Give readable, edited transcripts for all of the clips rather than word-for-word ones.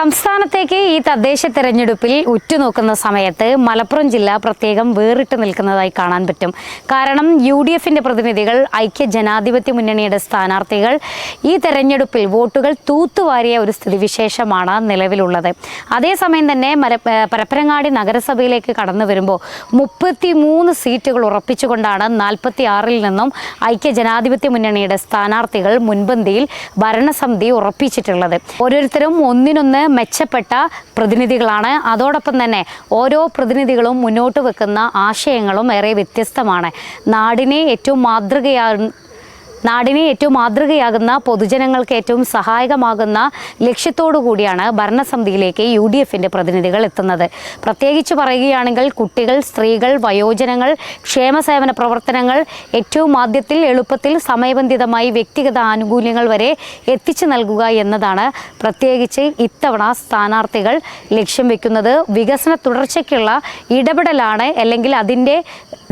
സംസ്ഥാനത്തേക്ക് ഈ തദ്ദേശ തെരഞ്ഞെടുപ്പിൽ ഉറ്റുനോക്കുന്ന സമയത്ത് മലപ്പുറം ജില്ല പ്രത്യേകം വേറിട്ട് നിൽക്കുന്നതായി കാണാൻ പറ്റും. കാരണം UDFന്റെ പ്രതിനിധികൾ, ഐക്യ ജനാധിപത്യ മുന്നണിയുടെ സ്ഥാനാർത്ഥികൾ ഈ തെരഞ്ഞെടുപ്പിൽ വോട്ടുകൾ തൂത്തുവാരിയ ഒരു സ്ഥിതിവിശേഷമാണ് നിലവിലുള്ളത്. അതേസമയം തന്നെ പരപ്പനങ്ങാടി നഗരസഭയിലേക്ക് കടന്നു വരുമ്പോൾ 33 സീറ്റുകൾ ഉറപ്പിച്ചുകൊണ്ടാണ് 46-ൽ നിന്നും ഐക്യ ജനാധിപത്യ മുന്നണിയുടെ സ്ഥാനാർത്ഥികൾ മുൻപന്തിയിൽ ഭരണസമിതി ഉറപ്പിച്ചിട്ടുള്ളത്. ഓരോരുത്തരും ഒന്നിനൊന്ന് മെച്ചപ്പെട്ട പ്രതിനിധികളാണ്. അതോടൊപ്പം തന്നെ ഓരോ പ്രതിനിധികളും മുന്നോട്ട് വെക്കുന്ന ആശയങ്ങളും ഏറെ വ്യത്യസ്തമാണ്. നാടിനെ ഏറ്റവും മാതൃകയാകുന്ന പൊതുജനങ്ങൾക്ക് ഏറ്റവും സഹായകമാകുന്ന ലക്ഷ്യത്തോടു കൂടിയാണ് ഭരണസമിതിയിലേക്ക് UDFന്റെ പ്രതിനിധികൾ എത്തുന്നത്. പ്രത്യേകിച്ച് പറയുകയാണെങ്കിൽ കുട്ടികൾ, സ്ത്രീകൾ, വയോജനങ്ങൾ, ക്ഷേമസേവന പ്രവർത്തനങ്ങൾ ഏറ്റവും ആദ്യത്തിൽ എളുപ്പത്തിൽ സമയബന്ധിതമായി വ്യക്തിഗത ആനുകൂല്യങ്ങൾ വരെ എത്തിച്ചു നൽകുക എന്നതാണ് പ്രത്യേകിച്ച് ഇത്തവണ സ്ഥാനാർത്ഥികൾ ലക്ഷ്യം വെക്കുന്നത്. വികസന തുടർച്ചയ്ക്കുള്ള ഇടപെടലാണ്, അല്ലെങ്കിൽ അതിൻ്റെ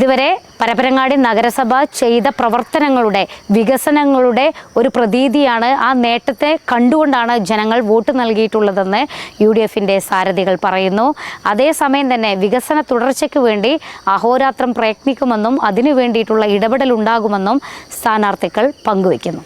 ഇതുവരെ പരപ്പനങ്ങാടി നഗരസഭ ചെയ്ത പ്രവർത്തനങ്ങളുടെ വികസനങ്ങളുടെ ഒരു പ്രതീതിയാണ്. ആ നേട്ടത്തെ കണ്ടുകൊണ്ടാണ് ജനങ്ങൾ വോട്ട് നൽകിയിട്ടുള്ളതെന്ന് UDFന്റെ സാരഥികൾ പറയുന്നു. അതേസമയം തന്നെ വികസന തുടർച്ചയ്ക്ക് വേണ്ടി അഹോരാത്രം പ്രയത്നിക്കുമെന്നും അതിനു വേണ്ടിയിട്ടുള്ള ഇടപെടൽ ഉണ്ടാകുമെന്നും സ്ഥാനാർത്ഥികൾ പങ്കുവയ്ക്കുന്നു.